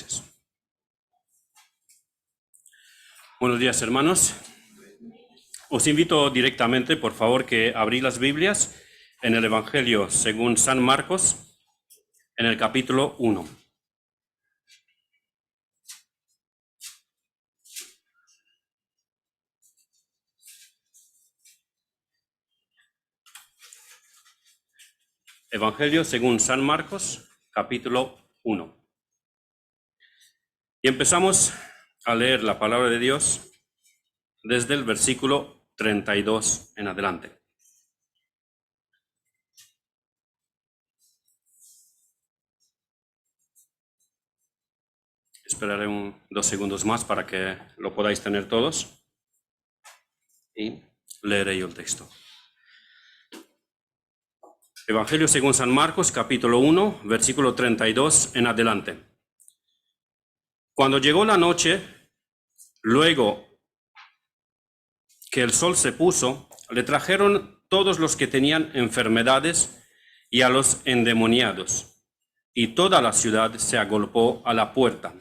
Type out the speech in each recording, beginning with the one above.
Gracias. Buenos días, hermanos. Os invito directamente, por favor, que abrí las Biblias en el Evangelio según San Marcos, en el capítulo 1. Evangelio según San Marcos, capítulo 1. Y empezamos a leer la palabra de Dios desde el versículo 32 en adelante. Esperaré 2 segundos más para que lo podáis tener todos y leeré yo el texto. Evangelio según San Marcos, capítulo 1, versículo 32 en adelante. Cuando llegó la noche, luego que el sol se puso, le trajeron todos los que tenían enfermedades y a los endemoniados, y toda la ciudad se agolpó a la puerta.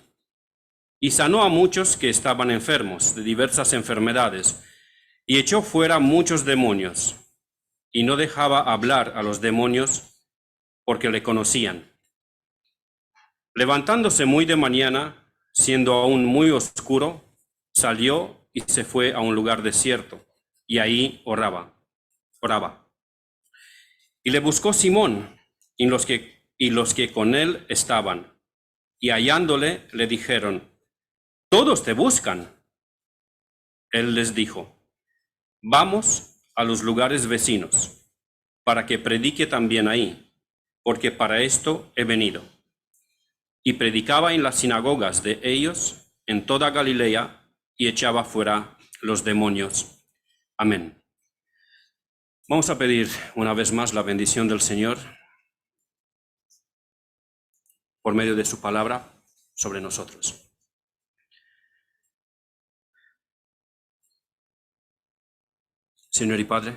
Y sanó a muchos que estaban enfermos de diversas enfermedades, y echó fuera muchos demonios, y no dejaba hablar a los demonios porque le conocían. Levantándose muy de mañana, siendo aún muy oscuro, salió y se fue a un lugar desierto, y ahí oraba. Y le buscó Simón y los que con él estaban, y hallándole le dijeron: «Todos te buscan». Él les dijo: «Vamos a los lugares vecinos, para que predique también ahí, porque para esto he venido». Y predicaba en las sinagogas de ellos en toda Galilea, y echaba fuera los demonios. Amén. Vamos a pedir una vez más la bendición del Señor por medio de su palabra sobre nosotros. Señor y Padre,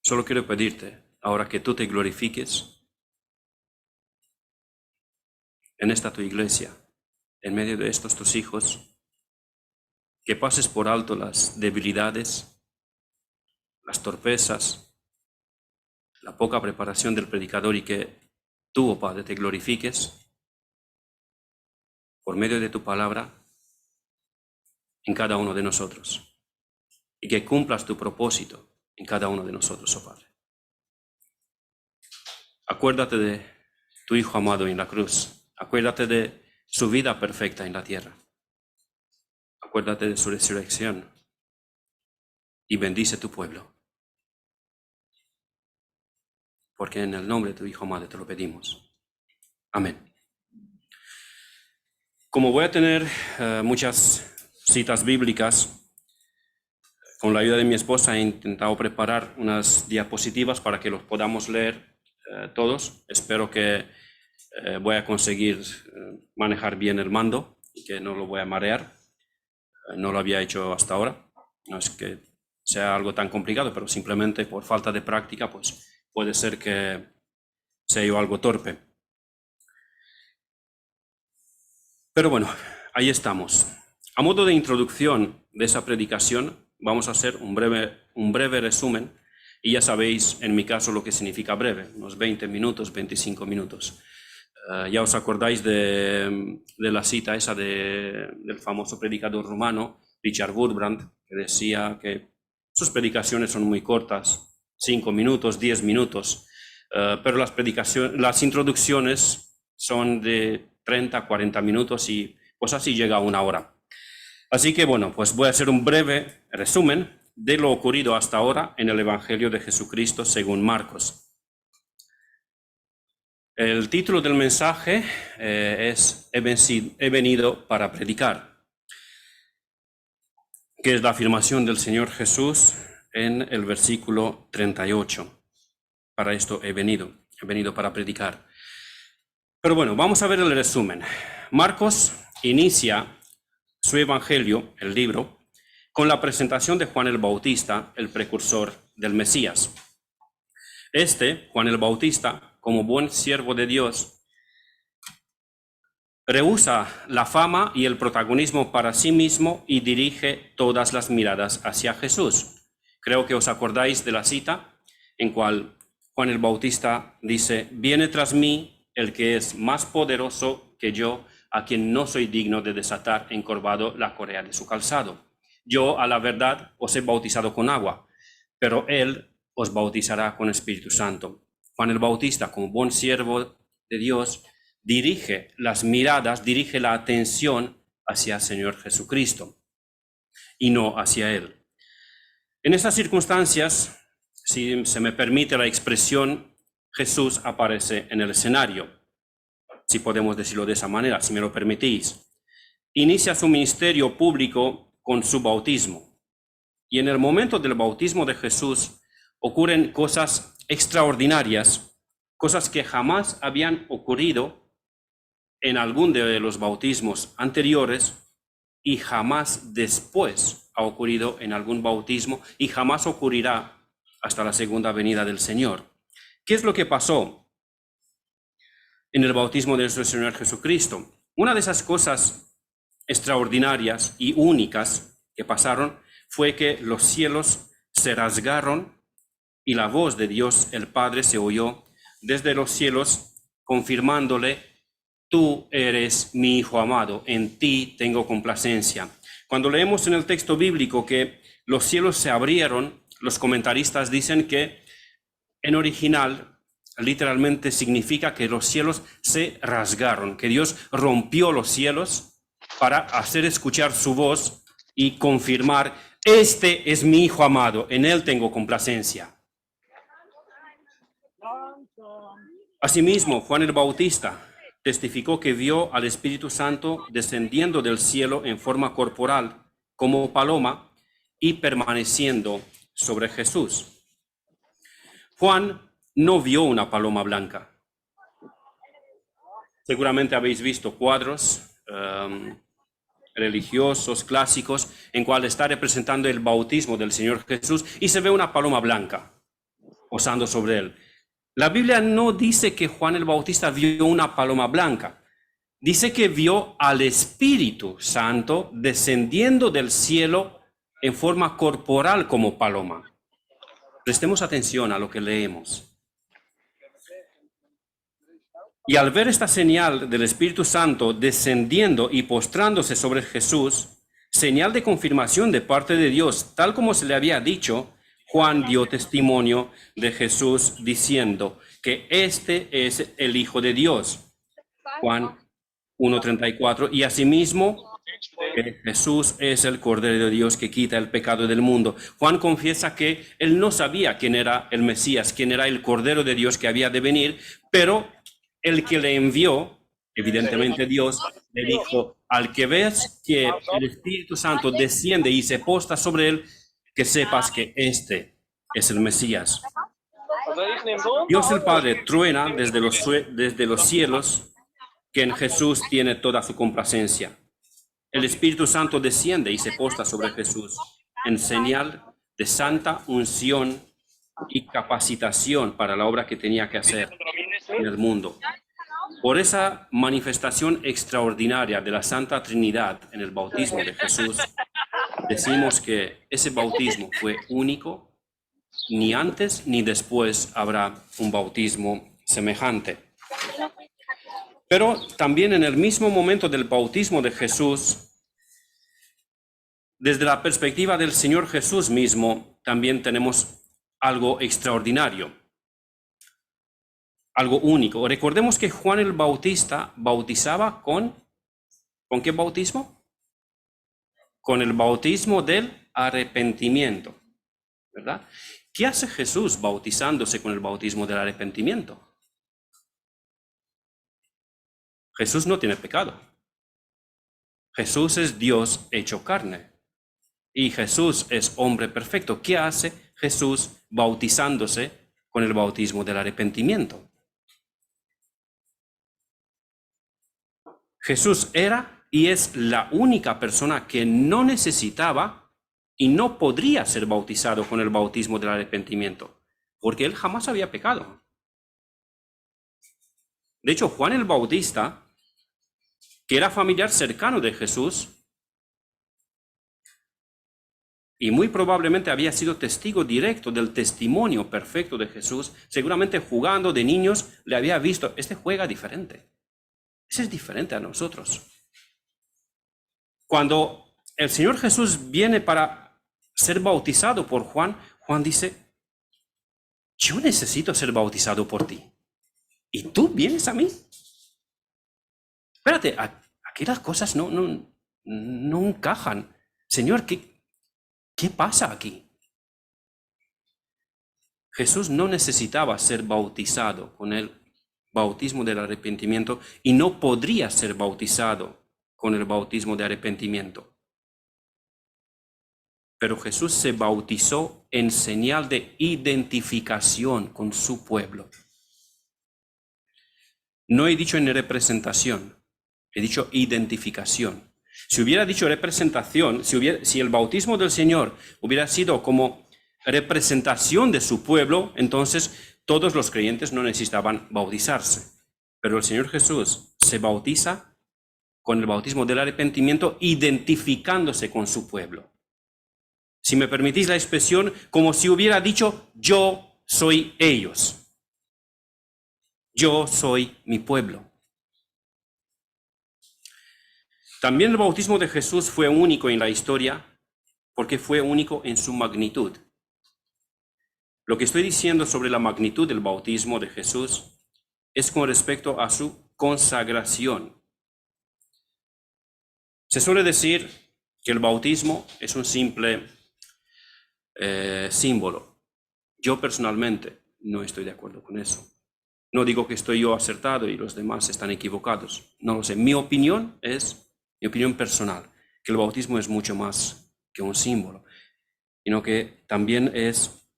solo quiero pedirte ahora que tú te glorifiques en esta tu iglesia, en medio de estos tus hijos, que pases por alto las debilidades, las torpezas, la poca preparación del predicador, y que tú, oh Padre, te glorifiques por medio de tu palabra en cada uno de nosotros, y que cumplas tu propósito en cada uno de nosotros, oh Padre. Acuérdate de tu Hijo amado en la cruz. Acuérdate de su vida perfecta en la tierra. Acuérdate de su resurrección y bendice tu pueblo. Porque en el nombre de tu Hijo amado te lo pedimos. Amén. Como voy a tener muchas citas bíblicas, con la ayuda de mi esposa he intentado preparar unas diapositivas para que los podamos leer todos. Espero que voy a conseguir manejar bien el mando y que no lo voy a marear. No lo había hecho hasta ahora. No es que sea algo tan complicado, pero simplemente por falta de práctica, pues puede ser que sea yo algo torpe. Pero bueno, ahí estamos. A modo de introducción de esa predicación, vamos a hacer un breve resumen, y ya sabéis, en mi caso, lo que significa breve, unos 20 minutos, 25 minutos. Ya os acordáis de la cita esa del famoso predicador rumano, Richard Wurmbrand, que decía que sus predicaciones son muy cortas, 5 minutos, 10 minutos, pero las introducciones son de 30, 40 minutos, y pues así llega a 1 hora. Así que bueno, pues voy a hacer un breve resumen de lo ocurrido hasta ahora en el Evangelio de Jesucristo según Marcos. El título del mensaje es He venido para predicar, que es la afirmación del Señor Jesús en el versículo 38. Para esto he venido para predicar. Pero bueno, vamos a ver el resumen. Marcos inicia su evangelio, el libro, con la presentación de Juan el Bautista, el precursor del Mesías. Juan el Bautista, como buen siervo de Dios, rehúsa la fama y el protagonismo para sí mismo y dirige todas las miradas hacia Jesús. Creo que os acordáis de la cita en cual Juan el Bautista dice: viene tras mí el que es más poderoso que yo, a quien no soy digno de desatar encorvado la correa de su calzado. Yo, a la verdad, os he bautizado con agua, pero él os bautizará con Espíritu Santo. Juan el Bautista, como buen siervo de Dios, dirige las miradas, dirige la atención hacia el Señor Jesucristo y no hacia él. En estas circunstancias, si se me permite la expresión, Jesús aparece en el escenario, si podemos decirlo de esa manera, si me lo permitís. Inicia su ministerio público con su bautismo. Y en el momento del bautismo de Jesús ocurren cosas extraordinarias, cosas que jamás habían ocurrido en algún de los bautismos anteriores y jamás después ha ocurrido en algún bautismo y jamás ocurrirá hasta la segunda venida del Señor. ¿Qué es lo que pasó en el bautismo de nuestro Señor Jesucristo? Una de esas cosas extraordinarias y únicas que pasaron fue que los cielos se rasgaron y la voz de Dios el Padre se oyó desde los cielos, confirmándole: tú eres mi Hijo amado, en ti tengo complacencia. Cuando leemos en el texto bíblico que los cielos se abrieron, los comentaristas dicen que en original literalmente significa que los cielos se rasgaron, que Dios rompió los cielos para hacer escuchar su voz y confirmar: este es mi Hijo amado, en él tengo complacencia. Asimismo, Juan el Bautista testificó que vio al Espíritu Santo descendiendo del cielo en forma corporal como paloma y permaneciendo sobre Jesús. Juan no vio una paloma blanca. Seguramente habéis visto cuadros religiosos, clásicos, en cual está representando el bautismo del Señor Jesús y se ve una paloma blanca posando sobre él. La Biblia no dice que Juan el Bautista vio una paloma blanca. Dice que vio al Espíritu Santo descendiendo del cielo en forma corporal como paloma. Prestemos atención a lo que leemos. Y al ver esta señal del Espíritu Santo descendiendo y postrándose sobre Jesús, señal de confirmación de parte de Dios, tal como se le había dicho, Juan dio testimonio de Jesús diciendo que este es el Hijo de Dios. Juan 1:34. Y asimismo que Jesús es el Cordero de Dios que quita el pecado del mundo. Juan confiesa que él no sabía quién era el Mesías, quién era el Cordero de Dios que había de venir, pero el que le envió, evidentemente Dios, le dijo: al que ves que el Espíritu Santo desciende y se posta sobre él, que sepas que este es el Mesías. Dios el Padre truena desde los cielos que en Jesús tiene toda su complacencia. El Espíritu Santo desciende y se posta sobre Jesús en señal de santa unción y capacitación para la obra que tenía que hacer en el mundo. Por esa manifestación extraordinaria de la Santa Trinidad en el bautismo de Jesús, decimos que ese bautismo fue único, ni antes ni después habrá un bautismo semejante. Pero también en el mismo momento del bautismo de Jesús, desde la perspectiva del Señor Jesús mismo, también tenemos algo extraordinario, algo único. Recordemos que Juan el Bautista bautizaba ¿con qué bautismo? Con el bautismo del arrepentimiento, ¿verdad? ¿Qué hace Jesús bautizándose con el bautismo del arrepentimiento? Jesús no tiene pecado. Jesús es Dios hecho carne. Y Jesús es hombre perfecto. ¿Qué hace Jesús bautizándose con el bautismo del arrepentimiento? Jesús era y es la única persona que no necesitaba y no podría ser bautizado con el bautismo del arrepentimiento, porque él jamás había pecado. De hecho, Juan el Bautista, que era familiar cercano de Jesús y muy probablemente había sido testigo directo del testimonio perfecto de Jesús, seguramente jugando de niños, le había visto, este juega diferente, ese es diferente a nosotros. Cuando el Señor Jesús viene para ser bautizado por Juan, Juan dice, yo necesito ser bautizado por ti, ¿y tú vienes a mí? Espérate, aquí las cosas no encajan. Señor, ¿qué pasa aquí? Jesús no necesitaba ser bautizado con el bautismo del arrepentimiento y no podría ser bautizado con el bautismo de arrepentimiento. Pero Jesús se bautizó en señal de identificación con su pueblo. No he dicho en representación, he dicho identificación. Si hubiera dicho representación, si el bautismo del Señor hubiera sido como representación de su pueblo, entonces todos los creyentes no necesitaban bautizarse. Pero el Señor Jesús se bautiza con el bautismo del arrepentimiento, identificándose con su pueblo. Si me permitís la expresión, como si hubiera dicho, yo soy ellos. Yo soy mi pueblo. También el bautismo de Jesús fue único en la historia porque fue único en su magnitud. Lo que estoy diciendo sobre la magnitud del bautismo de Jesús es con respecto a su consagración. Se suele decir que el bautismo es un simple símbolo. Yo personalmente no estoy de acuerdo con eso. No digo que estoy yo acertado y los demás están equivocados. No lo sé. Mi opinión personal, que el bautismo es mucho más que un símbolo, sino que también es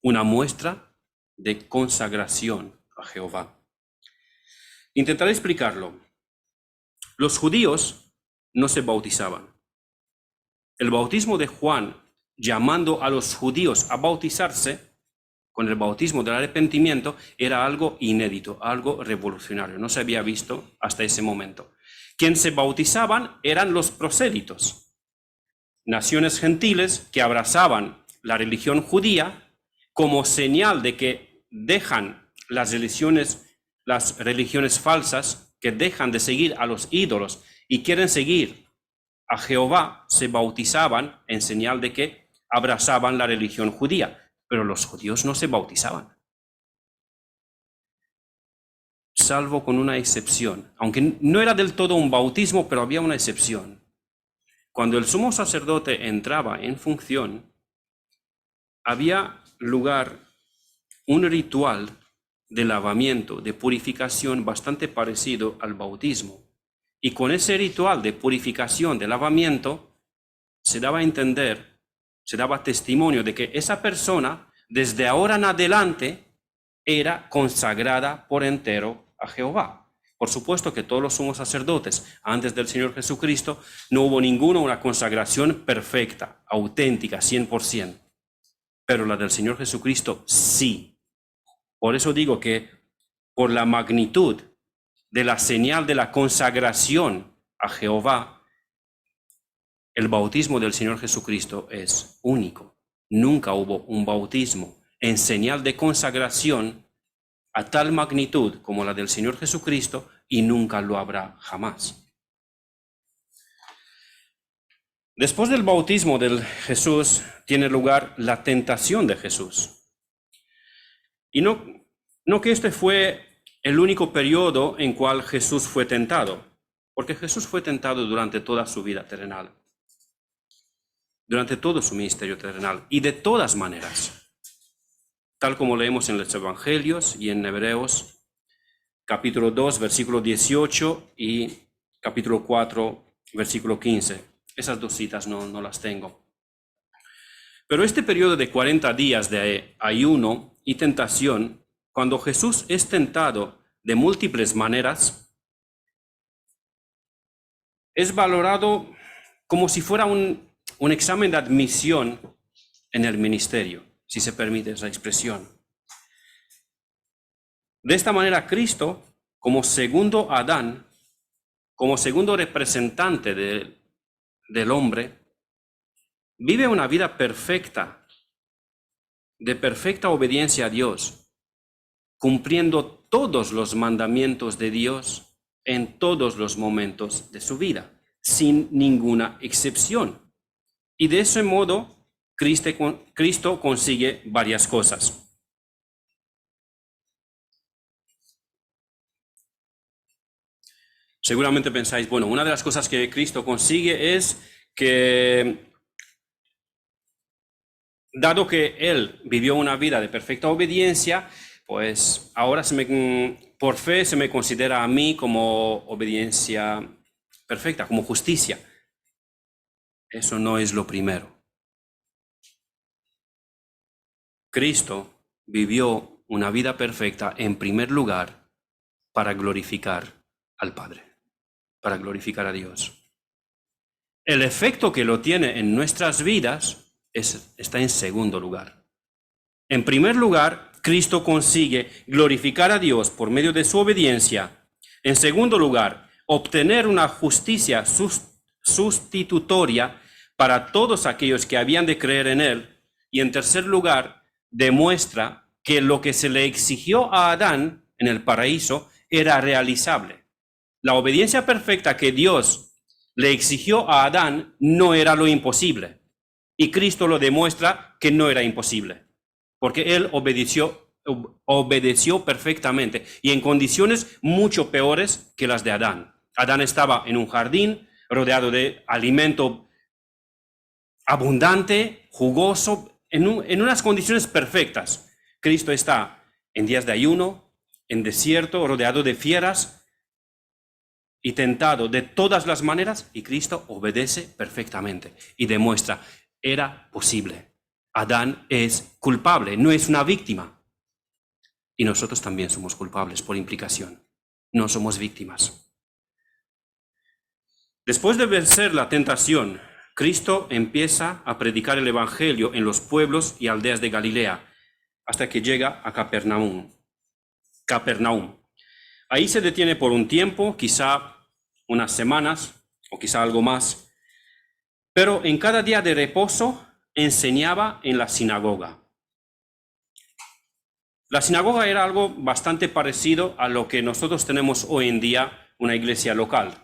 una muestra de consagración a Jehová. Intentaré explicarlo. Los judíos no se bautizaban. El bautismo de Juan, llamando a los judíos a bautizarse con el bautismo del arrepentimiento, era algo inédito, algo revolucionario. No se había visto hasta ese momento. Quienes se bautizaban eran los prosélitos, naciones gentiles que abrazaban la religión judía como señal de que dejan las religiones falsas, que dejan de seguir a los ídolos y quieren seguir a Jehová, se bautizaban en señal de que abrazaban la religión judía. Pero los judíos no se bautizaban, salvo con una excepción, aunque no era del todo un bautismo, pero había una excepción. Cuando el sumo sacerdote entraba en función, había lugar un ritual de lavamiento, de purificación bastante parecido al bautismo. Y con ese ritual de purificación, de lavamiento, se daba a entender, se daba testimonio de que esa persona, desde ahora en adelante, era consagrada por entero a Jehová. Por supuesto que todos los sumos sacerdotes, antes del Señor Jesucristo, no hubo una consagración perfecta, auténtica, 100%. Pero la del Señor Jesucristo, sí. Por eso digo que por la magnitud de la señal de la consagración a Jehová, el bautismo del Señor Jesucristo es único. Nunca hubo un bautismo en señal de consagración a tal magnitud como la del Señor Jesucristo, y nunca lo habrá jamás. Después del bautismo de Jesús tiene lugar la tentación de Jesús. Y no que este fue el único periodo en cual Jesús fue tentado, porque Jesús fue tentado durante toda su vida terrenal, durante todo su ministerio terrenal, y de todas maneras, tal como leemos en los Evangelios y en Hebreos, capítulo 2, versículo 18 y capítulo 4, versículo 15. Esas dos citas no las tengo. Pero este periodo de 40 días de ayuno y tentación, cuando Jesús es tentado de múltiples maneras, es valorado como si fuera un examen de admisión en el ministerio, si se permite esa expresión. De esta manera, Cristo, como segundo Adán, como segundo representante del hombre, vive una vida perfecta, de perfecta obediencia a Dios, cumpliendo todos los mandamientos de Dios en todos los momentos de su vida, sin ninguna excepción. Y de ese modo, Cristo consigue varias cosas. Seguramente pensáis, bueno, una de las cosas que Cristo consigue es que, dado que Él vivió una vida de perfecta obediencia, pues ahora por fe se me considera a mí como obediencia perfecta, como justicia. Eso no es lo primero. Cristo vivió una vida perfecta en primer lugar para glorificar al Padre, para glorificar a Dios. El efecto que lo tiene en nuestras vidas está en segundo lugar. En primer lugar, Cristo consigue glorificar a Dios por medio de su obediencia. En segundo lugar, obtener una justicia sustitutoria para todos aquellos que habían de creer en Él. Y en tercer lugar, demuestra que lo que se le exigió a Adán en el paraíso era realizable. La obediencia perfecta que Dios le exigió a Adán no era lo imposible. Y Cristo lo demuestra que no era imposible, porque Él obedeció perfectamente y en condiciones mucho peores que las de Adán. Adán estaba en un jardín rodeado de alimento abundante, jugoso, en unas condiciones perfectas. Cristo está en días de ayuno, en desierto, rodeado de fieras y tentado de todas las maneras, y Cristo obedece perfectamente y demuestra, era posible. Adán es culpable, no es una víctima. Y nosotros también somos culpables por implicación. No somos víctimas. Después de vencer la tentación, Cristo empieza a predicar el Evangelio en los pueblos y aldeas de Galilea, hasta que llega a Capernaum. Ahí se detiene por un tiempo, quizá unas semanas o quizá algo más, pero en cada día de reposo enseñaba en la sinagoga. La sinagoga era algo bastante parecido a lo que nosotros tenemos hoy en día, una iglesia local.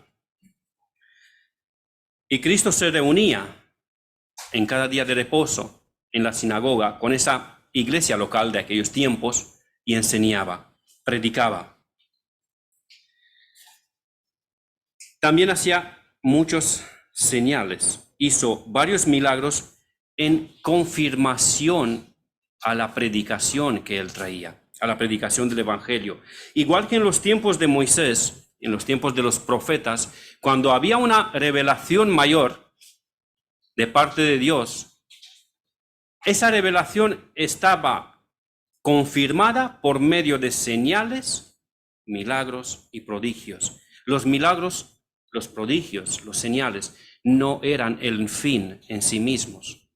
Y Cristo se reunía en cada día de reposo en la sinagoga con esa iglesia local de aquellos tiempos y enseñaba, predicaba. También hacía muchos señales, hizo varios milagros en confirmación a la predicación que él traía, a la predicación del Evangelio. Igual que en los tiempos de Moisés, en los tiempos de los profetas, cuando había una revelación mayor de parte de Dios, esa revelación estaba confirmada por medio de señales, milagros y prodigios. Los milagros, los prodigios, los señales, no eran el fin en sí mismos.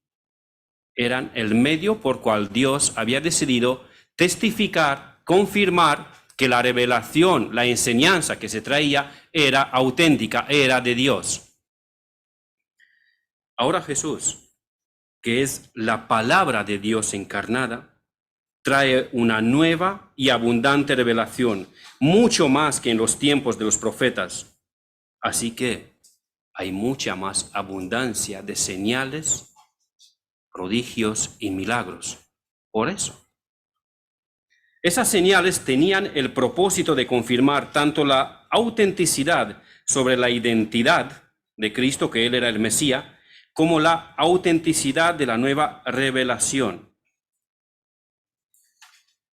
Eran el medio por cual Dios había decidido testificar, confirmar que la revelación, la enseñanza que se traía era auténtica, era de Dios. Ahora Jesús, que es la palabra de Dios encarnada, trae una nueva y abundante revelación, mucho más que en los tiempos de los profetas. Así que hay mucha más abundancia de señales, prodigios y milagros. Por eso, esas señales tenían el propósito de confirmar tanto la autenticidad sobre la identidad de Cristo, que Él era el Mesías, como la autenticidad de la nueva revelación.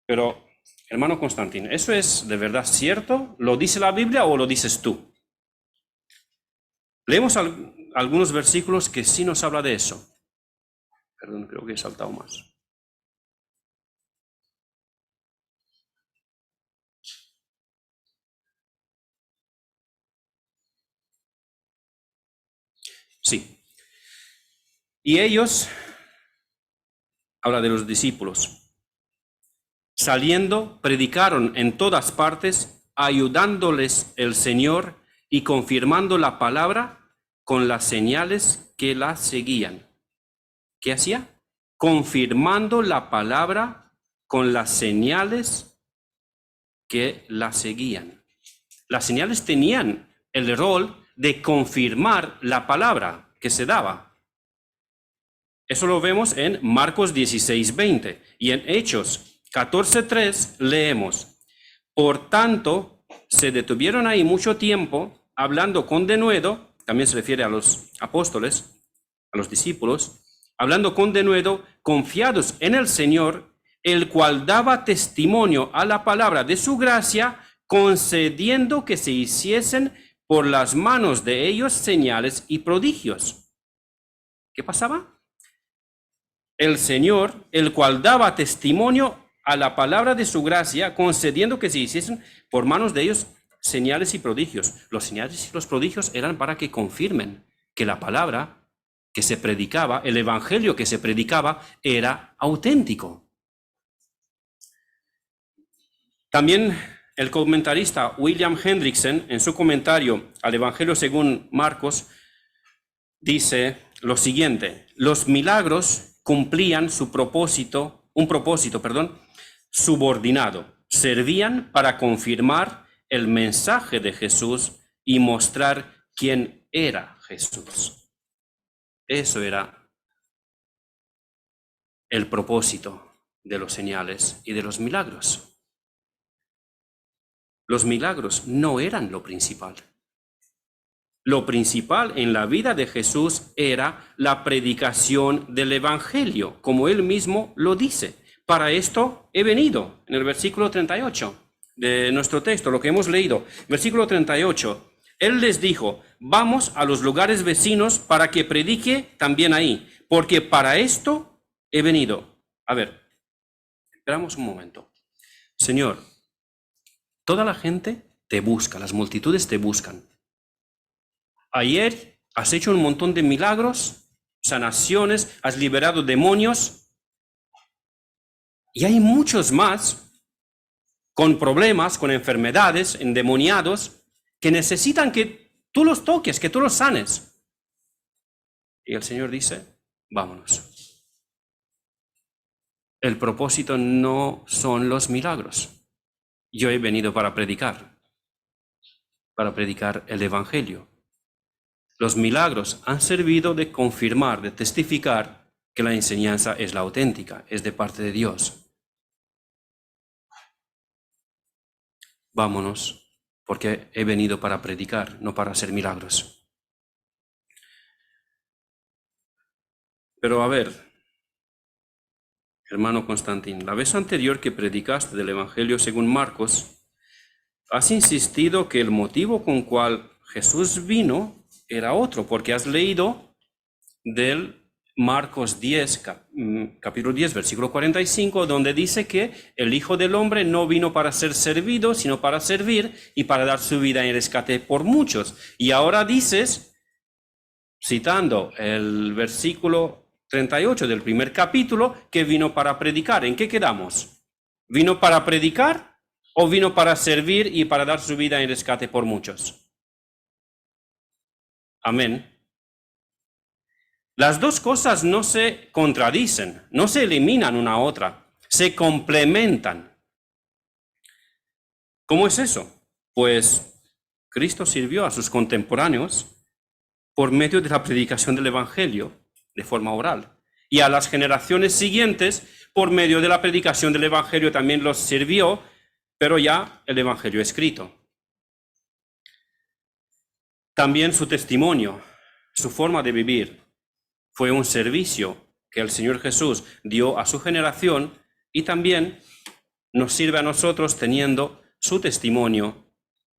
Pero, hermano Constantín, ¿eso es de verdad cierto? ¿Lo dice la Biblia o lo dices tú? Leemos algunos versículos que sí nos habla de eso. Perdón, creo que he saltado más. Sí. Y ellos, habla de los discípulos, saliendo, predicaron en todas partes, ayudándoles el Señor y confirmando la palabra con las señales que la seguían. ¿Qué hacía? Confirmando la palabra con las señales que la seguían. Las señales tenían el rol de confirmar la palabra que se daba. Eso lo vemos en Marcos 16:20 y en Hechos 14:3 leemos: por tanto, se detuvieron ahí mucho tiempo hablando con denuedo, también se refiere a los apóstoles, a los discípulos, hablando con denuedo, confiados en el Señor, el cual daba testimonio a la palabra de su gracia, concediendo que se hiciesen por las manos de ellos señales y prodigios. ¿Qué pasaba? El Señor, el cual daba testimonio a la palabra de su gracia, concediendo que se hiciesen por manos de ellos señales y prodigios. Los señales y los prodigios eran para que confirmen que la palabra que se predicaba, el evangelio que se predicaba, era auténtico. También el comentarista William Hendrickson, en su comentario al Evangelio según Marcos, dice lo siguiente: los milagros cumplían un propósito subordinado. Servían para confirmar el mensaje de Jesús y mostrar quién era Jesús. Eso era el propósito de los señales y de los milagros. Los milagros no eran lo principal. Lo principal en la vida de Jesús era la predicación del Evangelio, como él mismo lo dice. Para esto he venido, en el versículo 38 de nuestro texto, lo que hemos leído. Versículo 38, él les dijo: vamos a los lugares vecinos para que predique también ahí, porque para esto he venido. A ver, esperamos un momento. Señor, toda la gente te busca, las multitudes te buscan. Ayer has hecho un montón de milagros, sanaciones, has liberado demonios, y hay muchos más con problemas, con enfermedades, endemoniados, que necesitan que tú los toques, que tú los sanes. Y el Señor dice: vámonos. El propósito no son los milagros. Yo he venido para predicar el Evangelio. Los milagros han servido de confirmar, de testificar que la enseñanza es la auténtica, es de parte de Dios. Vámonos, porque he venido para predicar, no para hacer milagros. Pero a ver, hermano Constantín, la vez anterior que predicaste del Evangelio según Marcos, has insistido que el motivo con cual Jesús vino era otro, porque has leído del Marcos 10, capítulo 10, versículo 45, donde dice que el Hijo del Hombre no vino para ser servido, sino para servir y para dar su vida en rescate por muchos. Y ahora dices, citando el versículo 38 del primer capítulo, que vino para predicar. ¿En qué quedamos? ¿Vino para predicar o vino para servir y para dar su vida en rescate por muchos? Amén. Las dos cosas no se contradicen, no se eliminan una a otra, se complementan. ¿Cómo es eso? Pues Cristo sirvió a sus contemporáneos por medio de la predicación del Evangelio de forma oral, y a las generaciones siguientes por medio de la predicación del Evangelio también los sirvió, pero ya el Evangelio escrito. También su testimonio, su forma de vivir, fue un servicio que el Señor Jesús dio a su generación y también nos sirve a nosotros teniendo su testimonio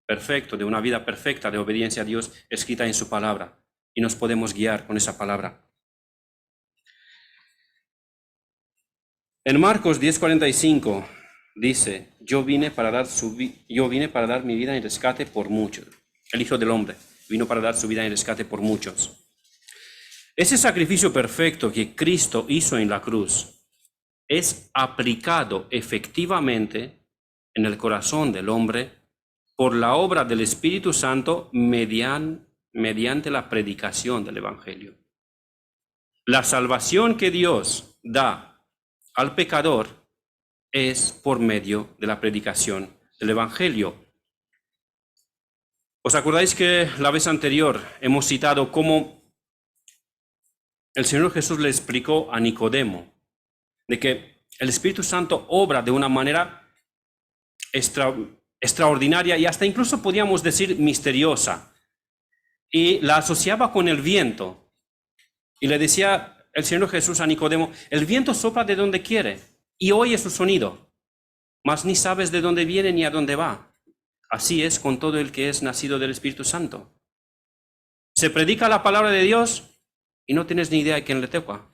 perfecto, de una vida perfecta de obediencia a Dios escrita en su palabra, y nos podemos guiar con esa palabra. En Marcos 10:45 dice: yo vine para dar mi vida en rescate por muchos. El Hijo del Hombre vino para dar su vida en rescate por muchos. Ese sacrificio perfecto que Cristo hizo en la cruz es aplicado efectivamente en el corazón del hombre por la obra del Espíritu Santo mediante la predicación del Evangelio. La salvación que Dios da al pecador es por medio de la predicación del Evangelio. ¿Os acordáis que la vez anterior hemos citado cómo el Señor Jesús le explicó a Nicodemo de que el Espíritu Santo obra de una manera extraordinaria y hasta incluso podríamos decir misteriosa, y la asociaba con el viento? Y le decía el Señor Jesús a Nicodemo: el viento sopla de donde quiere y oye su sonido, mas ni sabes de dónde viene ni a dónde va. Así es con todo el que es nacido del Espíritu Santo. Se predica la palabra de Dios y no tienes ni idea de quién le toca.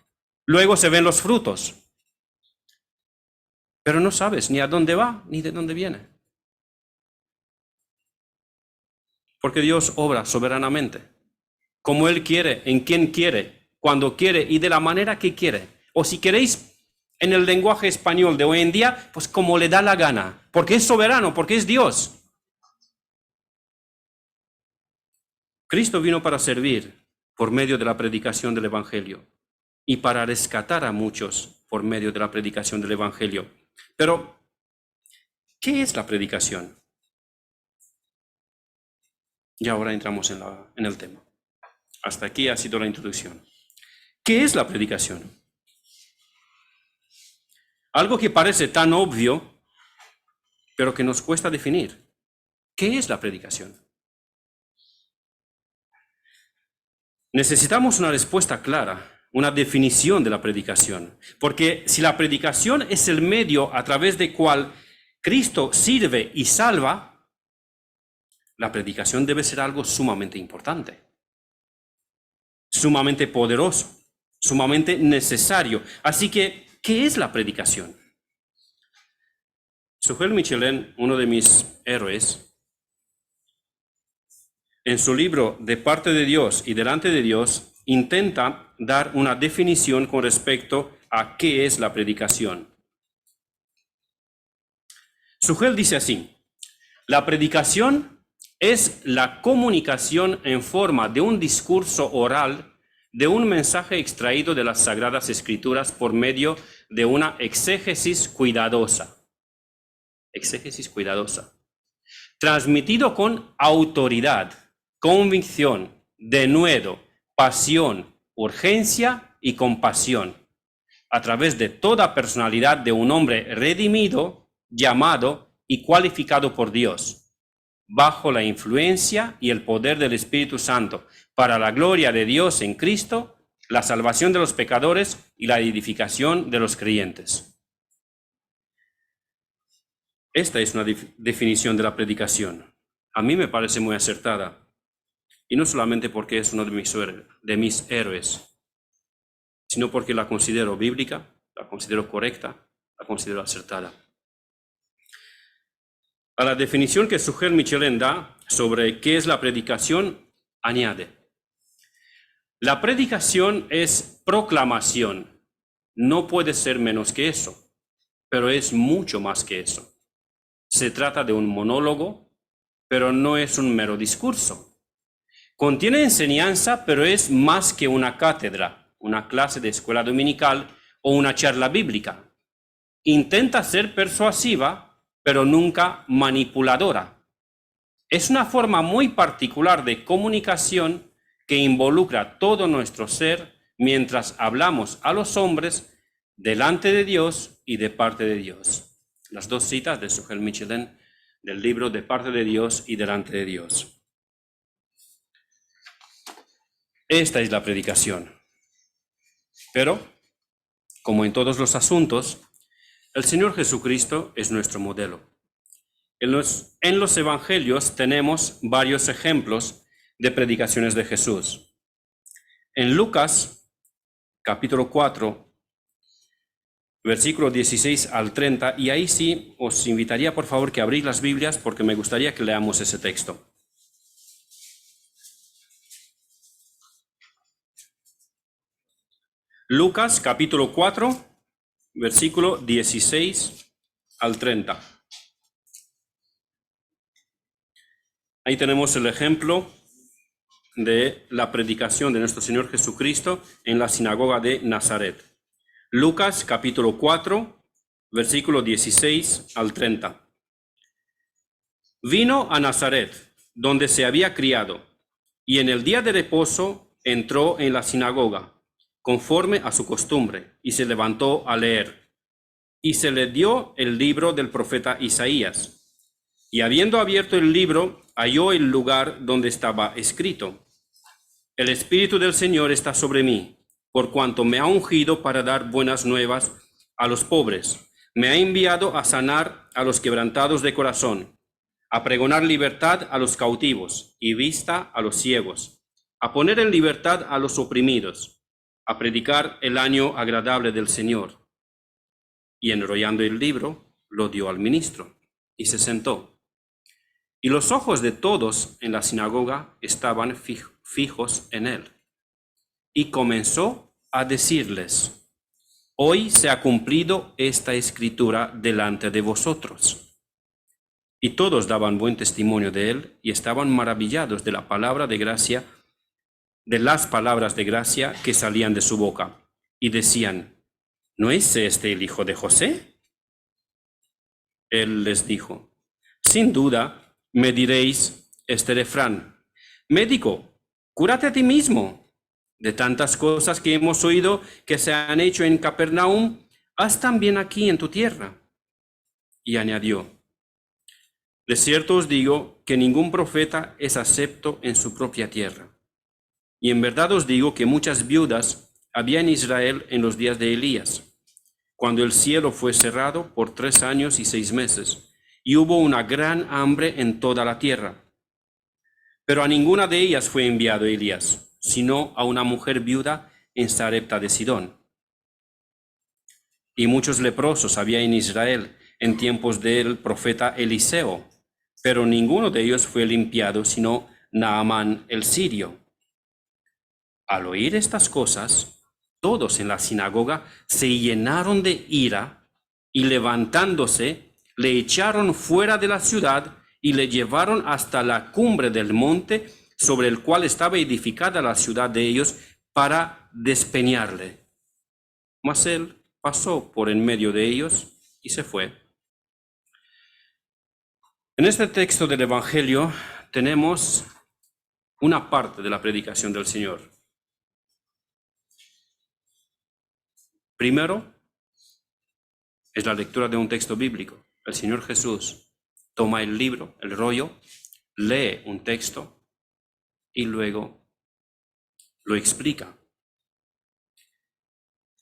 Luego se ven los frutos, pero no sabes ni a dónde va ni de dónde viene. Porque Dios obra soberanamente, como Él quiere, en quien quiere, cuando quiere y de la manera que quiere. O si queréis, en el lenguaje español de hoy en día, pues como le da la gana, porque es soberano, porque es Dios. Cristo vino para servir por medio de la predicación del Evangelio y para rescatar a muchos por medio de la predicación del Evangelio. Pero, ¿qué es la predicación? Y ahora entramos en el tema. Hasta aquí ha sido la introducción. ¿Qué es la predicación? Algo que parece tan obvio, pero que nos cuesta definir. ¿Qué es la predicación? Necesitamos una respuesta clara, una definición de la predicación, porque si la predicación es el medio a través del cual Cristo sirve y salva, la predicación debe ser algo sumamente importante, sumamente poderoso, sumamente necesario. Así que, ¿qué es la predicación? Suhel Michelin, uno de mis héroes, en su libro De parte de Dios y delante de Dios, intenta dar una definición con respecto a qué es la predicación. Suhel dice así: la predicación es la comunicación en forma de un discurso oral de un mensaje extraído de las Sagradas Escrituras por medio de una exégesis cuidadosa. Exégesis cuidadosa. Transmitido con autoridad, convicción, denuedo, pasión, urgencia y compasión, a través de toda personalidad de un hombre redimido, llamado y cualificado por Dios, bajo la influencia y el poder del Espíritu Santo, para la gloria de Dios en Cristo, la salvación de los pecadores y la edificación de los creyentes. Esta es una definición de la predicación. A mí me parece muy acertada. Y no solamente porque es uno de mis héroes, sino porque la considero bíblica, la considero correcta, la considero acertada. A la definición que Suhel Michelin da sobre qué es la predicación, añade: la predicación es proclamación. No puede ser menos que eso, pero es mucho más que eso. Se trata de un monólogo, pero no es un mero discurso. Contiene enseñanza, pero es más que una cátedra, una clase de escuela dominical o una charla bíblica. Intenta ser persuasiva, pero nunca manipuladora. Es una forma muy particular de comunicación que involucra todo nuestro ser mientras hablamos a los hombres delante de Dios y de parte de Dios. Las dos citas de Suhel Michelin del libro De parte de Dios y delante de Dios. Esta es la predicación. Pero, como en todos los asuntos, el Señor Jesucristo es nuestro modelo. En los evangelios tenemos varios ejemplos de predicaciones de Jesús. En Lucas, capítulo 4, versículo 16 al 30, y ahí sí os invitaría por favor que abrís las Biblias porque me gustaría que leamos ese texto. Lucas capítulo 4, versículo 16 al 30. Ahí tenemos el ejemplo de la predicación de nuestro Señor Jesucristo en la sinagoga de Nazaret. Lucas capítulo 4, versículo 16 al 30. Vino a Nazaret, donde se había criado, y en el día de reposo entró en la sinagoga, conforme a su costumbre, y se levantó a leer. Y se le dio el libro del profeta Isaías. Y habiendo abierto el libro, halló el lugar donde estaba escrito: El Espíritu del Señor está sobre mí, por cuanto me ha ungido para dar buenas nuevas a los pobres. Me ha enviado a sanar a los quebrantados de corazón, a pregonar libertad a los cautivos y vista a los ciegos, a poner en libertad a los oprimidos, a predicar el año agradable del Señor. Y enrollando el libro, lo dio al ministro y se sentó. Y los ojos de todos en la sinagoga estaban fijos en él. Y comenzó a decirles: Hoy se ha cumplido esta escritura delante de vosotros. Y todos daban buen testimonio de él y estaban maravillados de la palabra de gracia, de las palabras de gracia que salían de su boca. Y decían: ¿No es este el hijo de José? Él les dijo: Sin duda me diréis este refrán: Médico, cúrate a ti mismo. De tantas cosas que hemos oído que se han hecho en Capernaum, haz también aquí en tu tierra. Y añadió: De cierto os digo que ningún profeta es acepto en su propia tierra. Y en verdad os digo que muchas viudas había en Israel en los días de Elías, cuando el cielo fue cerrado por 3 años y 6 meses, y hubo una gran hambre en toda la tierra. Pero a ninguna de ellas fue enviado Elías, sino a una mujer viuda en Sarepta de Sidón. Y muchos leprosos había en Israel en tiempos del profeta Eliseo, pero ninguno de ellos fue limpiado, sino Naamán el sirio. Al oír estas cosas, todos en la sinagoga se llenaron de ira y levantándose, le echaron fuera de la ciudad y le llevaron hasta la cumbre del monte sobre el cual estaba edificada la ciudad de ellos, para despeñarle. Mas él pasó por en medio de ellos y se fue. En este texto del Evangelio tenemos una parte de la predicación del Señor. Primero, es la lectura de un texto bíblico. El Señor Jesús toma el libro, el rollo, lee un texto y luego lo explica.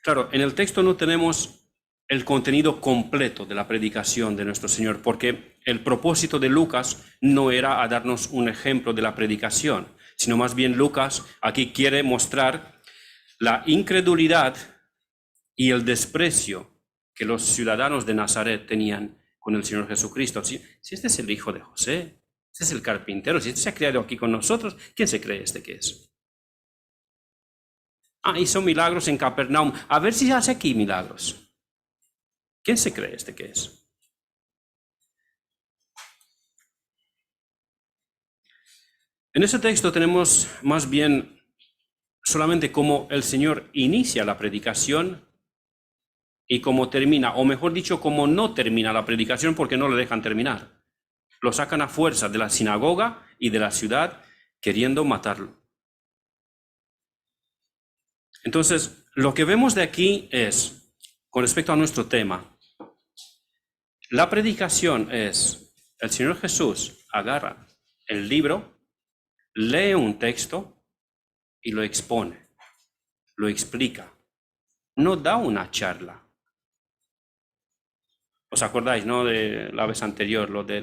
Claro, en el texto no tenemos el contenido completo de la predicación de nuestro Señor, porque el propósito de Lucas no era a darnos un ejemplo de la predicación, sino más bien Lucas aquí quiere mostrar la incredulidad y el desprecio que los ciudadanos de Nazaret tenían con el Señor Jesucristo. Si este es el hijo de José, este es el carpintero, si este se ha criado aquí con nosotros, ¿quién se cree este que es? Hizo milagros en Capernaum, a ver si hace aquí milagros. ¿Quién se cree este que es? En ese texto tenemos más bien solamente cómo el Señor inicia la predicación y cómo termina, o mejor dicho, cómo no termina la predicación, porque no le dejan terminar. Lo sacan a fuerza de la sinagoga y de la ciudad, queriendo matarlo. Entonces, lo que vemos de aquí es, con respecto a nuestro tema, la predicación es: el Señor Jesús agarra el libro, lee un texto y lo expone, lo explica. No da una charla. ¿Os acordáis, no, de la vez anterior, lo de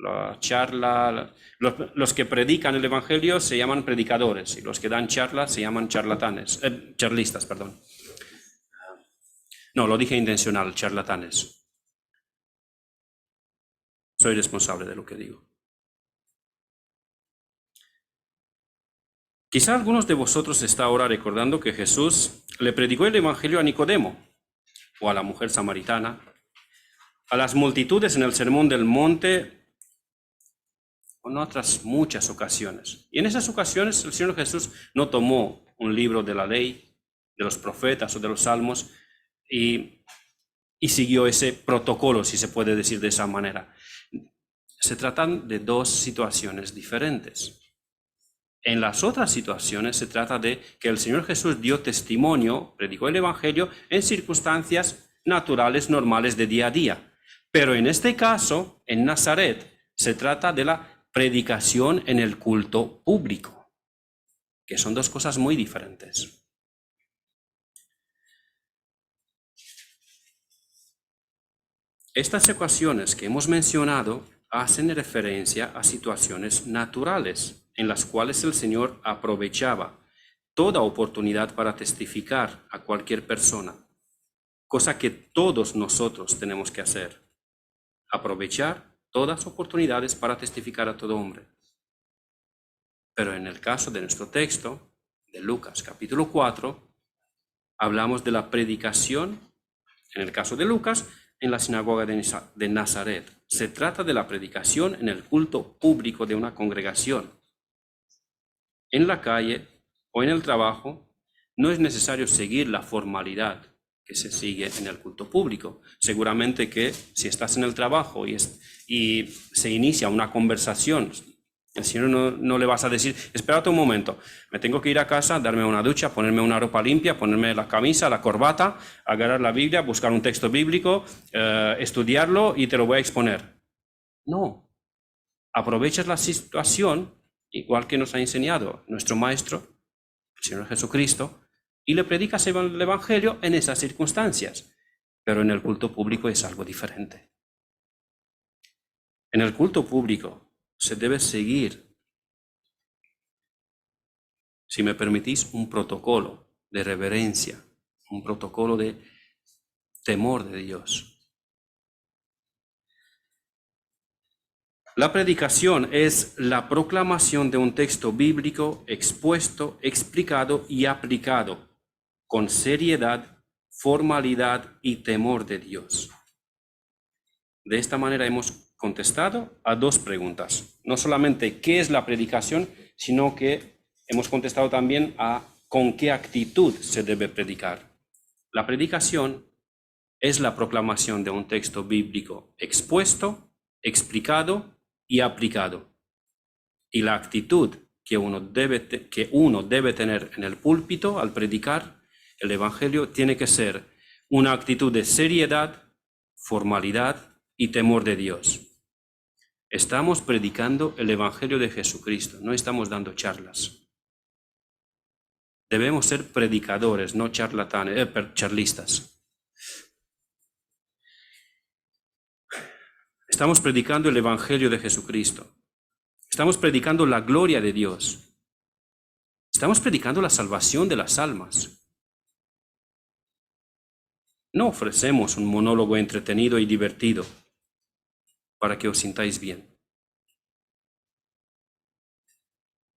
la charla? Los que predican el Evangelio se llaman predicadores y los que dan charlas se llaman charlistas, perdón. No, lo dije intencional, charlatanes. Soy responsable de lo que digo. Quizá algunos de vosotros está ahora recordando que Jesús le predicó el Evangelio a Nicodemo o a la mujer samaritana, a las multitudes en el Sermón del Monte en otras muchas ocasiones. Y en esas ocasiones el Señor Jesús no tomó un libro de la ley, de los profetas o de los salmos y siguió ese protocolo, si se puede decir de esa manera. Se tratan de dos situaciones diferentes. En las otras situaciones se trata de que el Señor Jesús dio testimonio, predicó el Evangelio en circunstancias naturales, normales de día a día. Pero en este caso, en Nazaret, se trata de la predicación en el culto público, que son dos cosas muy diferentes. Estas ecuaciones que hemos mencionado hacen referencia a situaciones naturales en las cuales el Señor aprovechaba toda oportunidad para testificar a cualquier persona, cosa que todos nosotros tenemos que hacer, aprovechar todas las oportunidades para testificar a todo hombre. Pero en el caso de nuestro texto, de Lucas capítulo 4, hablamos de la predicación, en el caso de Lucas, en la sinagoga de Nazaret. Se trata de la predicación en el culto público de una congregación. En la calle o en el trabajo no es necesario seguir la formalidad que se sigue en el culto público. Seguramente que si estás en el trabajo y se inicia una conversación, el Señor no le vas a decir, espérate un momento, me tengo que ir a casa, darme una ducha, ponerme una ropa limpia, ponerme la camisa, la corbata, agarrar la Biblia, buscar un texto bíblico, estudiarlo y te lo voy a exponer. No, aprovechas la situación, igual que nos ha enseñado nuestro Maestro, el Señor Jesucristo, y le predicas el Evangelio en esas circunstancias. Pero en el culto público es algo diferente. En el culto público se debe seguir, si me permitís, un protocolo de reverencia, un protocolo de temor de Dios. La predicación es la proclamación de un texto bíblico expuesto, explicado y aplicado con seriedad, formalidad y temor de Dios. De esta manera hemos contestado a dos preguntas. No solamente qué es la predicación, sino que hemos contestado también a con qué actitud se debe predicar. La predicación es la proclamación de un texto bíblico expuesto, explicado y aplicado. Y la actitud que uno debe tener en el púlpito al predicar el Evangelio tiene que ser una actitud de seriedad, formalidad y temor de Dios. Estamos predicando el Evangelio de Jesucristo, no estamos dando charlas. Debemos ser predicadores, no charlistas. Estamos predicando el Evangelio de Jesucristo. Estamos predicando la gloria de Dios. Estamos predicando la salvación de las almas. No ofrecemos un monólogo entretenido y divertido para que os sintáis bien.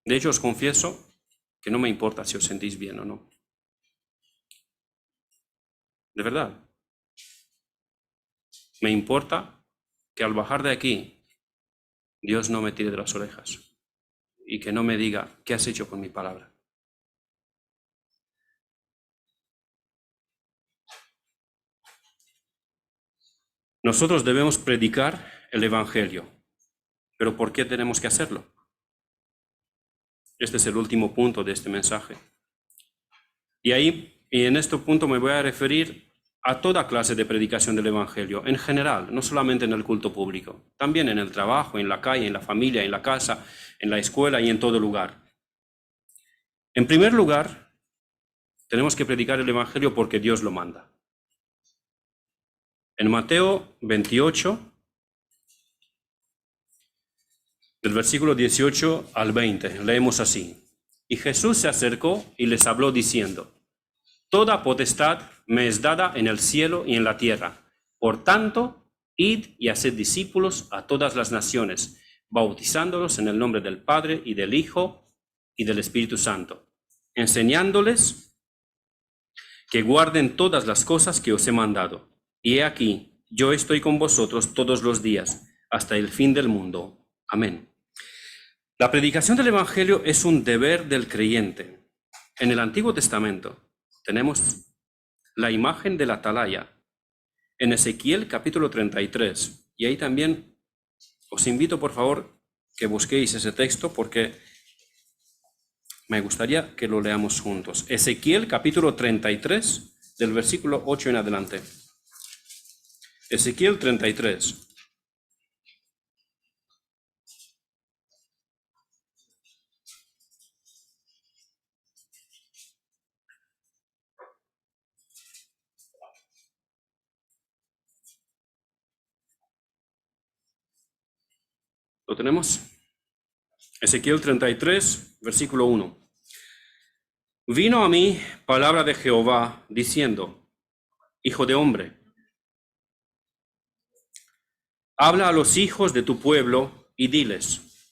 De hecho, os confieso que no me importa si os sentís bien o no. De verdad. Me importa que al bajar de aquí, Dios no me tire de las orejas y que no me diga, ¿qué has hecho con mi palabra? Nosotros debemos predicar el Evangelio, pero ¿por qué tenemos que hacerlo? Este es el último punto de este mensaje. Y en este punto me voy a referir a toda clase de predicación del Evangelio, en general, no solamente en el culto público, también en el trabajo, en la calle, en la familia, en la casa, en la escuela y en todo lugar. En primer lugar, tenemos que predicar el Evangelio porque Dios lo manda. En Mateo 28, del versículo 18 al 20, leemos así. Y Jesús se acercó y les habló diciendo, toda potestad me es dada en el cielo y en la tierra. Por tanto, id y haced discípulos a todas las naciones, bautizándolos en el nombre del Padre y del Hijo y del Espíritu Santo, enseñándoles que guarden todas las cosas que os he mandado. Y he aquí, yo estoy con vosotros todos los días, hasta el fin del mundo. Amén. La predicación del Evangelio es un deber del creyente. En el Antiguo Testamento tenemos la imagen de la atalaya en Ezequiel capítulo 33. Y ahí también os invito, por favor, que busquéis ese texto porque me gustaría que lo leamos juntos. Ezequiel capítulo 33, del versículo 8 en adelante. Ezequiel 33. ¿Lo tenemos? Ezequiel 33, versículo 1. Vino a mí palabra de Jehová diciendo: Hijo de hombre, habla a los hijos de tu pueblo y diles: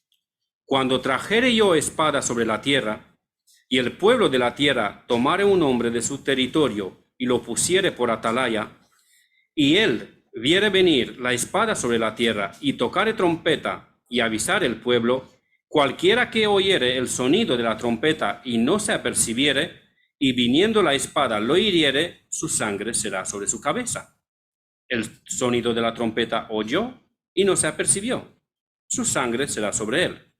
cuando trajere yo espada sobre la tierra, y el pueblo de la tierra tomare un hombre de su territorio y lo pusiere por atalaya, y él viere venir la espada sobre la tierra y tocare trompeta y avisar el pueblo, cualquiera que oyere el sonido de la trompeta y no se apercibiere, y viniendo la espada lo hiriere, su sangre será sobre su cabeza. El sonido de la trompeta oyó y no se apercibió, su sangre será sobre él.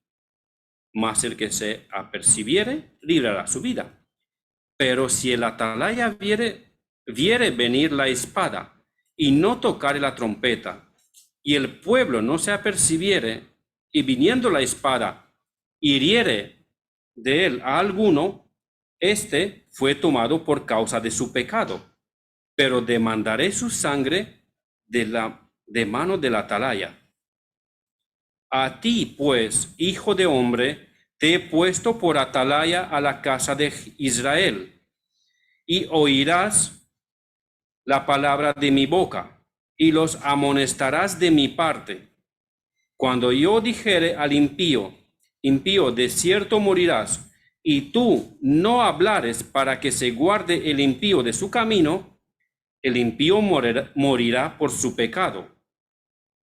Mas el que se apercibiere, librará su vida. Pero si el atalaya viere venir la espada y no tocare la trompeta, y el pueblo no se apercibiere, y viniendo la espada hiriere de él a alguno, este fue tomado por causa de su pecado, pero demandaré su sangre de mano del atalaya. A ti, pues, hijo de hombre, te he puesto por atalaya a la casa de Israel, y oirás la palabra de mi boca, y los amonestarás de mi parte. Cuando yo dijere al impío, impío, de cierto morirás, y tú no hablares para que se guarde el impío de su camino, el impío morirá por su pecado,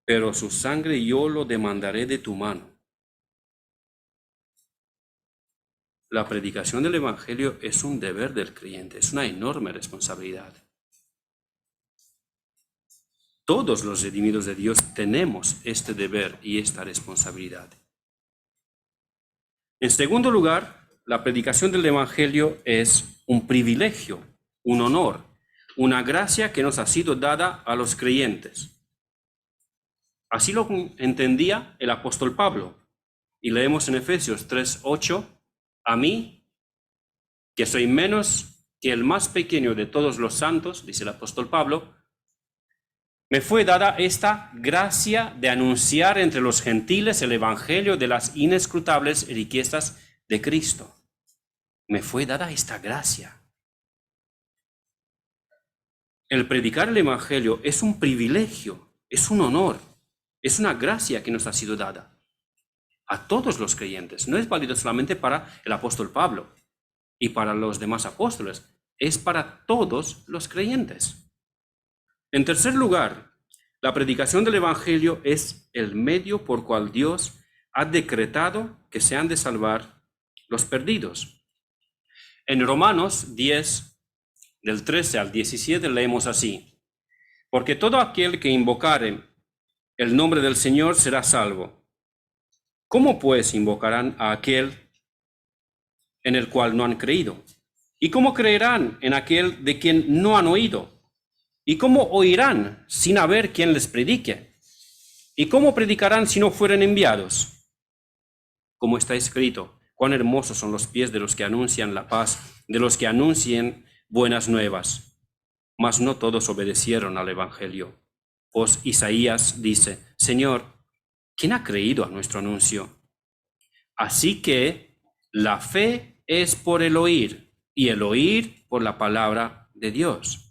pero su sangre yo lo demandaré de tu mano. La predicación del Evangelio es un deber del creyente, es una enorme responsabilidad. Todos los redimidos de Dios tenemos este deber y esta responsabilidad. En segundo lugar, la predicación del Evangelio es un privilegio, un honor, una gracia que nos ha sido dada a los creyentes. Así lo entendía el apóstol Pablo. Y leemos en Efesios 3:8, a mí, que soy menos que el más pequeño de todos los santos, dice el apóstol Pablo, me fue dada esta gracia de anunciar entre los gentiles el evangelio de las inescrutables riquezas de Cristo. Me fue dada esta gracia. El predicar el evangelio es un privilegio, es un honor, es una gracia que nos ha sido dada a todos los creyentes. No es válido solamente para el apóstol Pablo y para los demás apóstoles, es para todos los creyentes. En tercer lugar, la predicación del Evangelio es el medio por cual Dios ha decretado que se han de salvar los perdidos. En Romanos 10, del 13 al 17, leemos así: porque todo aquel que invocare el nombre del Señor será salvo. ¿Cómo pues invocarán a aquel en el cual no han creído? ¿Y cómo creerán en aquel de quien no han oído? ¿Y cómo oirán sin haber quien les predique? ¿Y cómo predicarán si no fueren enviados? Como está escrito, cuán hermosos son los pies de los que anuncian la paz, de los que anuncien buenas nuevas. Mas no todos obedecieron al Evangelio. Pues Isaías dice: Señor, ¿quién ha creído a nuestro anuncio? Así que la fe es por el oír, y el oír por la palabra de Dios.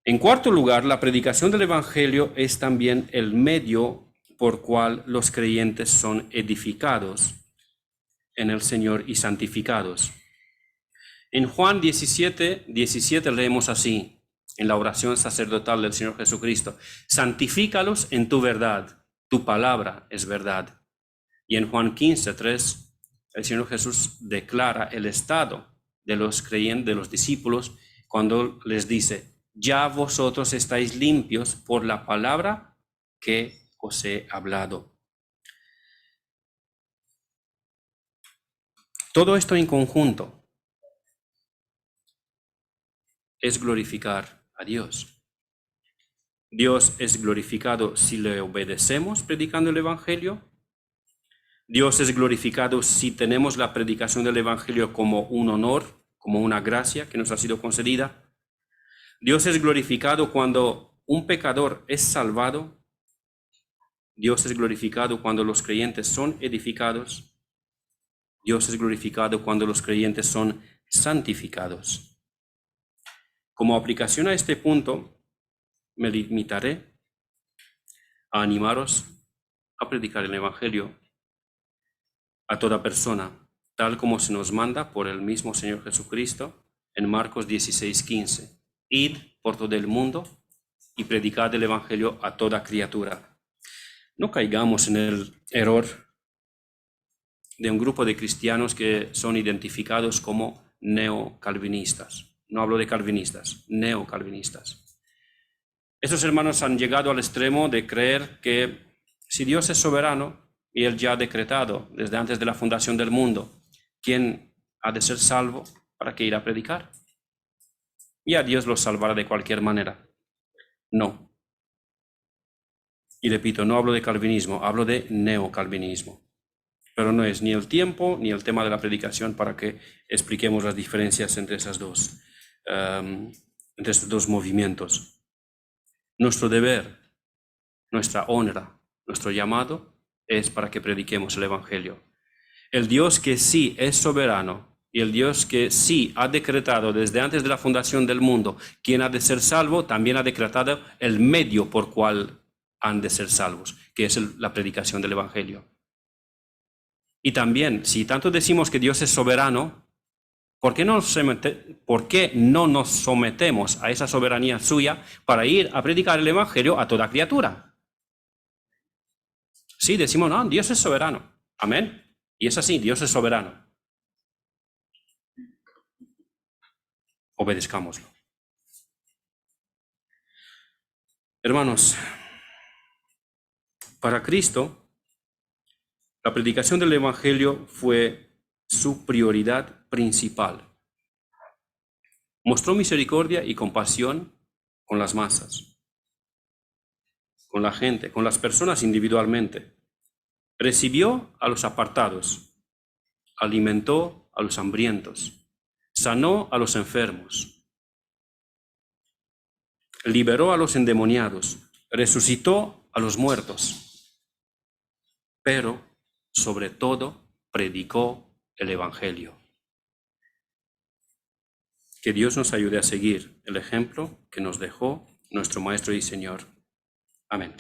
En cuarto lugar, la predicación del Evangelio es también el medio por cual los creyentes son edificados en el Señor y santificados. En Juan 17 leemos así, en la oración sacerdotal del Señor Jesucristo: santifícalos en tu verdad, tu palabra es verdad. Y en Juan 15:3, el Señor Jesús declara el estado de los creyentes, de los discípulos, cuando les dice: ya vosotros estáis limpios por la palabra que os he hablado. Todo esto en conjunto es glorificar a Dios. Dios es glorificado si le obedecemos predicando el Evangelio. Dios es glorificado si tenemos la predicación del Evangelio como un honor, como una gracia que nos ha sido concedida. Dios es glorificado cuando un pecador es salvado. Dios es glorificado cuando los creyentes son edificados. Dios es glorificado cuando los creyentes son santificados. Como aplicación a este punto, me limitaré a animaros a predicar el Evangelio a toda persona, tal como se nos manda por el mismo Señor Jesucristo en Marcos 16:15. Id por todo el mundo y predicad el Evangelio a toda criatura. No caigamos en el error de un grupo de cristianos que son identificados como neocalvinistas. No hablo de calvinistas, neocalvinistas. Estos hermanos han llegado al extremo de creer que si Dios es soberano y Él ya ha decretado desde antes de la fundación del mundo quién ha de ser salvo, ¿para qué ir a predicar? Y a Dios los salvará de cualquier manera. No. Y repito, no hablo de calvinismo, hablo de neocalvinismo. Pero no es ni el tiempo ni el tema de la predicación para que expliquemos las diferencias entre estos dos movimientos. Nuestro deber, nuestra honra, nuestro llamado es para que prediquemos el Evangelio. El Dios que sí es soberano y el Dios que sí ha decretado desde antes de la fundación del mundo quién ha de ser salvo, también ha decretado el medio por cual han de ser salvos, que es la predicación del Evangelio. Y también, si tanto decimos que Dios es soberano, ¿por qué no nos sometemos a esa soberanía suya para ir a predicar el Evangelio a toda criatura? Sí, decimos, no, Dios es soberano. Amén. Y es así, Dios es soberano. Obedezcámoslo. Hermanos, para Cristo, la predicación del Evangelio fue su prioridad principal. Mostró misericordia y compasión con las masas, con la gente, con las personas individualmente. Recibió a los apartados, alimentó a los hambrientos, sanó a los enfermos, liberó a los endemoniados, resucitó a los muertos, pero sobre todo predicó el Evangelio. Que Dios nos ayude a seguir el ejemplo que nos dejó nuestro Maestro y Señor. Amén.